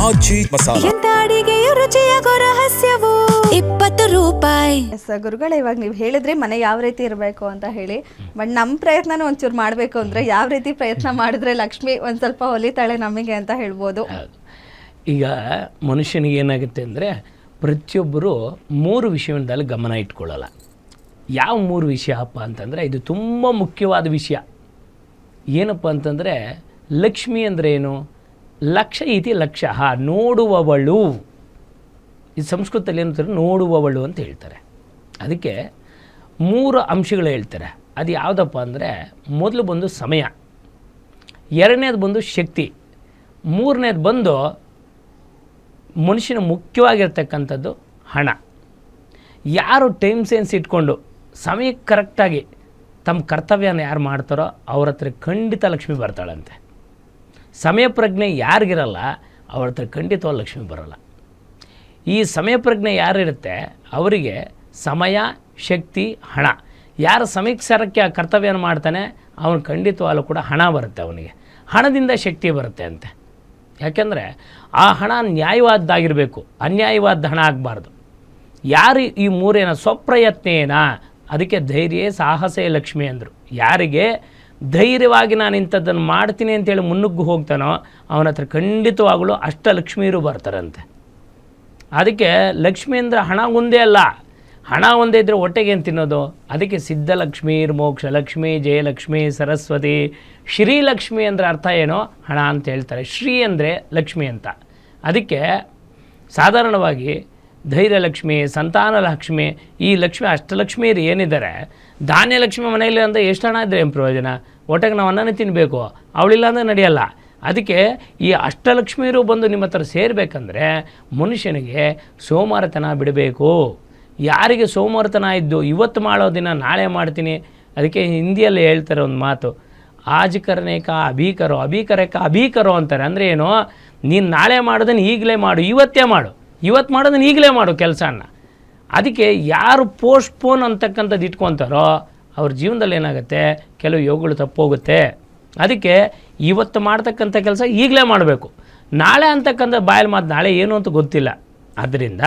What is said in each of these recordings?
ಆಚಿ ಮಸಾಲ. ಎಂತ ಅಡಿಗೆಯ ರುಚಿಯಾಗೋ ರಹಸ್ಯವು 20 ರೂಪಾಯಿ. ಗುರುಗಳೇ, ಇವಾಗ ನೀವು ಹೇಳಿದ್ರಿ ಮನೆ ಯಾವ ರೀತಿ ಇರಬೇಕು ಅಂತ ಹೇಳಿ, ಬಟ್ ನಮ್ಮ ಪ್ರಯತ್ನನೂ ಒಂಚೂರು ಮಾಡಬೇಕು ಅಂದರೆ ಯಾವ ರೀತಿ ಪ್ರಯತ್ನ ಮಾಡಿದ್ರೆ ಲಕ್ಷ್ಮಿ ಒಂದು ಸ್ವಲ್ಪ ಹೊಲಿತಾಳೆ ನಮಗೆ ಅಂತ ಹೇಳ್ಬೋದು. ಈಗ ಮನುಷ್ಯನಿಗೆ ಏನಾಗುತ್ತೆ ಅಂದರೆ ಪ್ರತಿಯೊಬ್ಬರು 3 ವಿಷಯದಲ್ಲಿ ಗಮನ ಇಟ್ಕೊಳ್ಳಲ್ಲ. ಯಾವ 3 ವಿಷಯಪ್ಪ ಅಂತಂದರೆ ಇದು ತುಂಬ ಮುಖ್ಯವಾದ ವಿಷಯ. ಏನಪ್ಪ ಅಂತಂದರೆ ಲಕ್ಷ್ಮಿ ಅಂದರೆ ಏನು? ಲಕ್ಷ್ಯ ಇತಿ ಲಕ್ಷ್ಯ, ನೋಡುವವಳು. ಇದು ಸಂಸ್ಕೃತದಲ್ಲಿ ಏನಂತಾರೆ, ನೋಡುವವಳು ಅಂತ ಹೇಳ್ತಾರೆ. ಅದಕ್ಕೆ 3 ಅಂಶಗಳು ಹೇಳ್ತಾರೆ. ಅದು ಯಾವುದಪ್ಪ ಅಂದರೆ, ಮೊದಲು ಬಂದು ಸಮಯ, ಎರಡನೇದು ಬಂದು ಶಕ್ತಿ, ಮೂರನೇದು ಬಂದು ಮನುಷ್ಯನ ಮುಖ್ಯವಾಗಿರ್ತಕ್ಕಂಥದ್ದು ಹಣ. ಯಾರು ಟೈಮ್ ಸೆನ್ಸ್ ಇಟ್ಕೊಂಡು ಸಮಯಕ್ಕೆ ಕರೆಕ್ಟಾಗಿ ತಮ್ಮ ಕರ್ತವ್ಯನ ಯಾರು ಮಾಡ್ತಾರೋ ಅವ್ರ ಹತ್ರ ಖಂಡಿತ ಲಕ್ಷ್ಮಿ ಬರ್ತಾಳಂತೆ. ಸಮಯ ಪ್ರಜ್ಞೆ ಯಾರಿಗಿರಲ್ಲ ಅವ್ರ ಹತ್ರ ಖಂಡಿತವಾಗಿ ಲಕ್ಷ್ಮಿ ಬರೋಲ್ಲ. ಈ ಸಮಯ ಪ್ರಜ್ಞೆ ಯಾರಿರುತ್ತೆ ಅವರಿಗೆ ಸಮಯ, ಶಕ್ತಿ, ಹಣ. ಯಾರು ಸಮಯಕ್ಕೆ ಸರಕ್ಕೆ ಆ ಕರ್ತವ್ಯನ ಮಾಡ್ತಾನೆ ಅವನು ಖಂಡಿತವಾಗಲೂ ಕೂಡ ಹಣ ಬರುತ್ತೆ. ಅವನಿಗೆ ಹಣದಿಂದ ಶಕ್ತಿ ಬರುತ್ತೆ ಅಂತೆ. ಯಾಕೆಂದರೆ ಆ ಹಣ ನ್ಯಾಯವಾದ್ದಾಗಿರಬೇಕು, ಅನ್ಯಾಯವಾದ ಹಣ ಆಗಬಾರ್ದು. ಯಾರು ಈ 3 ಸ್ವಪ್ರಯತ್ನೇನ, ಅದಕ್ಕೆ ಧೈರ್ಯ ಸಾಹಸೇ ಲಕ್ಷ್ಮಿ ಅಂದರು. ಯಾರಿಗೆ ಧೈರ್ಯವಾಗಿ ನಾನು ಇಂಥದ್ದನ್ನು ಮಾಡ್ತೀನಿ ಅಂತೇಳಿ ಮುನ್ನುಗ್ಗು ಹೋಗ್ತಾನೋ ಅವನ ಹತ್ರ ಖಂಡಿತವಾಗಲೂ ಅಷ್ಟಲಕ್ಷ್ಮೀರು ಬರ್ತಾರಂತೆ. ಅದಕ್ಕೆ ಲಕ್ಷ್ಮಿ ಅಂದರೆ ಹಣ ಒಂದೇ ಅಲ್ಲ, ಹಣ ಒಂದೇ ಇದ್ದರೆ ಹೊಟ್ಟೆಗೆ ಏನು ತಿನ್ನೋದು? ಅದಕ್ಕೆ ಸಿದ್ಧಲಕ್ಷ್ಮೀ, ಮೋಕ್ಷ ಲಕ್ಷ್ಮಿ, ಜಯಲಕ್ಷ್ಮಿ, ಸರಸ್ವತಿ, ಶ್ರೀಲಕ್ಷ್ಮಿ ಅಂದರೆ ಅರ್ಥ ಏನೋ ಹಣ ಅಂತ ಹೇಳ್ತಾರೆ. ಶ್ರೀ ಅಂದರೆ ಲಕ್ಷ್ಮಿ ಅಂತ. ಅದಕ್ಕೆ ಸಾಧಾರಣವಾಗಿ ಧೈರ್ಯಲಕ್ಷ್ಮಿ, ಸಂತಾನ ಲಕ್ಷ್ಮಿ, ಈ ಲಕ್ಷ್ಮಿ ಅಷ್ಟಲಕ್ಷ್ಮೀರು ಏನಿದ್ದಾರೆ, ಧಾನ್ಯಲಕ್ಷ್ಮಿ ಮನೆಯಲ್ಲಿ ಅಂದರೆ ಎಷ್ಟು ಹಣ ಇದ್ದರೆ ಏನು ಪ್ರಯೋಜನ? ಹೊಟ್ಟೆಗೆ ನಾವು ಅನ್ನನೇ ತಿನ್ನಬೇಕು, ಅವಳಿಲ್ಲ ಅಂದರೆ ನಡೆಯಲ್ಲ. ಅದಕ್ಕೆ ಈ ಅಷ್ಟಲಕ್ಷ್ಮೀರು ಬಂದು ನಿಮ್ಮ ಹತ್ರ ಸೇರಬೇಕಂದ್ರೆ ಮನುಷ್ಯನಿಗೆ ಸೋಮವಾರತನ ಬಿಡಬೇಕು. ಯಾರಿಗೆ ಸೋಮವಾರತನ ಇದ್ದು ಇವತ್ತು ಮಾಡೋ ದಿನ ನಾಳೆ ಮಾಡ್ತೀನಿ, ಅದಕ್ಕೆ ಹಿಂದಿಯಲ್ಲಿ ಹೇಳ್ತಾರೆ ಒಂದು ಮಾತು, ಆಜ್ ಕರನೇಕ ಅಭೀಕರೋ, ಅಭೀಕರೇಕ ಅಭೀಕರೋ ಅಂತಾರೆ. ಅಂದರೆ ಏನು? ನೀನು ನಾಳೆ ಮಾಡೋದನ್ನು ಈಗಲೇ ಮಾಡು, ಇವತ್ತೇ ಮಾಡು, ಇವತ್ತು ಮಾಡೋದನ್ನು ಈಗಲೇ ಮಾಡು ಕೆಲಸನ. ಅದಕ್ಕೆ ಯಾರು ಪೋಸ್ಟ್ಪೋನ್ ಅಂತಕ್ಕಂಥದ್ದು ಇಟ್ಕೊತಾರೋ ಅವ್ರ ಜೀವನದಲ್ಲಿ ಏನಾಗುತ್ತೆ, ಕೆಲವು ಯೋಗಗಳು ತಪ್ಪೋಗುತ್ತೆ. ಅದಕ್ಕೆ ಇವತ್ತು ಮಾಡ್ತಕ್ಕಂಥ ಕೆಲಸ ಈಗಲೇ ಮಾಡಬೇಕು. ನಾಳೆ ಅಂತಕ್ಕಂಥ ಬಾಯಲ್ಲಿ ಮಾತು ನಾಳೆ ಏನು ಅಂತ ಗೊತ್ತಿಲ್ಲ. ಆದ್ದರಿಂದ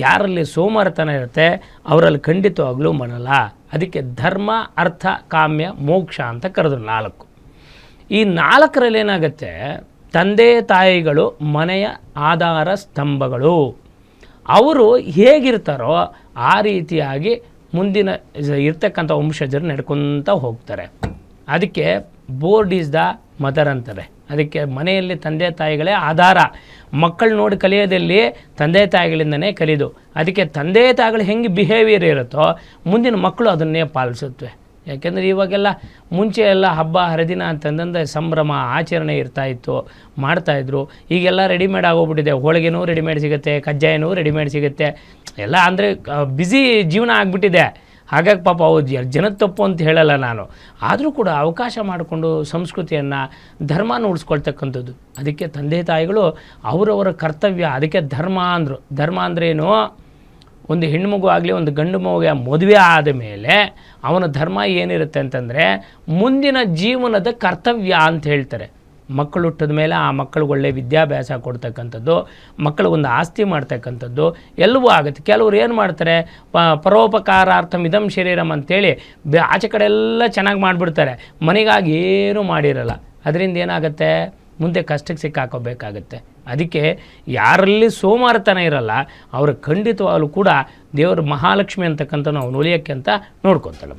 ಯಾರಲ್ಲಿ ಸೋಮವಾರತನ ಇರುತ್ತೆ ಅವರಲ್ಲಿ ಖಂಡಿತವಾಗ್ಲೂ ಮಾಡಲ್ಲ. ಅದಕ್ಕೆ ಧರ್ಮ, ಅರ್ಥ, ಕಾಮ್ಯ, ಮೋಕ್ಷ ಅಂತ ಕರೆದ್ರು 4. ಈ 4ರಲ್ಲಿ ಏನಾಗುತ್ತೆ, ತಂದೆ ತಾಯಿಗಳು ಮನೆಯ ಆಧಾರ ಸ್ತಂಭಗಳು. ಅವರು ಹೇಗಿರ್ತಾರೋ ಆ ರೀತಿಯಾಗಿ ಮುಂದಿನ ಇರ್ತಕ್ಕಂಥ ವಂಶಜರು ನಡ್ಕೊತ ಹೋಗ್ತಾರೆ. ಅದಕ್ಕೆ ಬೋರ್ಡ್ ಈಸ್ ದ ಮದರ್ ಅಂತಾರೆ. ಅದಕ್ಕೆ ಮನೆಯಲ್ಲಿ ತಂದೆ ತಾಯಿಗಳೇ ಆಧಾರ. ಮಕ್ಕಳು ನೋಡಿ ಕಲಿಯೋದಲ್ಲಿ ತಂದೆ ತಾಯಿಗಳಿಂದನೇ ಕಲಿಯೋದು. ಅದಕ್ಕೆ ತಂದೆ ತಾಯಿಗಳು ಹೆಂಗೆ ಬಿಹೇವಿಯರ್ ಇರುತ್ತೋ ಮುಂದಿನ ಮಕ್ಕಳು ಅದನ್ನೇ ಪಾಲಿಸುತ್ತವೆ. ಯಾಕೆಂದರೆ ಇವಾಗೆಲ್ಲ ಮುಂಚೆ ಎಲ್ಲ ಹಬ್ಬ ಹರಿದಿನ ಅಂತಂದರೆ ಸಂಭ್ರಮ ಆಚರಣೆ ಇರ್ತಾಯಿತ್ತು, ಮಾಡ್ತಾಯಿದ್ರು. ಈಗೆಲ್ಲ ರೆಡಿಮೇಡ್ ಆಗೋಗ್ಬಿಟ್ಟಿದೆ. ಹೋಳಿಗೆನೂ ರೆಡಿಮೇಡ್ ಸಿಗುತ್ತೆ, ಕಜ್ಜಾಯನೂ ರೆಡಿಮೇಡ್ ಸಿಗುತ್ತೆ. ಎಲ್ಲ ಅಂದರೆ ಬ್ಯುಸಿ ಜೀವನ ಆಗಿಬಿಟ್ಟಿದೆ. ಹಾಗಾಗಿ ಪಾಪ ಅವು ಜನದ ತಪ್ಪು ಅಂತ ಹೇಳಲ್ಲ ನಾನು, ಆದರೂ ಕೂಡ ಅವಕಾಶ ಮಾಡಿಕೊಂಡು ಸಂಸ್ಕೃತಿಯನ್ನು, ಧರ್ಮನ ಉಳಿಸ್ಕೊಳ್ತಕ್ಕಂಥದ್ದು. ಅದಕ್ಕೆ ತಂದೆ ತಾಯಿಗಳು ಅವರವರ ಕರ್ತವ್ಯ. ಅದಕ್ಕೆ ಧರ್ಮ ಅಂದರು. ಧರ್ಮ ಅಂದ್ರೇನು? ಒಂದು ಹೆಣ್ಣುಮಗು ಆಗಲಿ ಒಂದು ಗಂಡು ಮಗುಗೆ ಮದುವೆ ಆದ ಮೇಲೆ ಅವನ ಧರ್ಮ ಏನಿರುತ್ತೆ ಅಂತಂದರೆ ಮುಂದಿನ ಜೀವನದ ಕರ್ತವ್ಯ ಅಂತ ಹೇಳ್ತಾರೆ. ಮಕ್ಕಳು ಹುಟ್ಟಿದ ಮೇಲೆ ಆ ಮಕ್ಕಳಿಗೆ ಒಳ್ಳೆಯ ವಿದ್ಯಾಭ್ಯಾಸ ಕೊಡ್ತಕ್ಕಂಥದ್ದು, ಮಕ್ಕಳಿಗೊಂದು ಆಸ್ತಿ ಮಾಡ್ತಕ್ಕಂಥದ್ದು ಎಲ್ಲವೂ ಆಗುತ್ತೆ. ಕೆಲವರು ಏನು ಮಾಡ್ತಾರೆ, ಪರೋಪಕಾರಾರ್ಥಂ ಇದಂ ಶರೀರಂ ಅಂತೇಳಿ ಆಚೆ ಕಡೆ ಎಲ್ಲ ಚೆನ್ನಾಗಿ ಮಾಡಿಬಿಡ್ತಾರೆ, ಮನೆಗಾಗಿ ಏನೂ ಮಾಡಿರಲ್ಲ. ಅದರಿಂದ ಏನಾಗುತ್ತೆ, ಮುಂದೆ ಕಷ್ಟಕ್ಕೆ ಸಿಕ್ಕಾಕೋಬೇಕಾಗತ್ತೆ. ಅದಕ್ಕೆ ಯಾರಲ್ಲಿ ಸೋಮವಾರತನ ಇರಲ್ಲ ಅವರು ಖಂಡಿತವಾಗಲೂ ಕೂಡ ದೇವರು ಮಹಾಲಕ್ಷ್ಮಿ ಅಂತಕ್ಕಂಥ ನಾವು ಉಳಿಯೋಕ್ಕೆ ಅಂತ ನೋಡ್ಕೊತಾಳಮ್ಮ.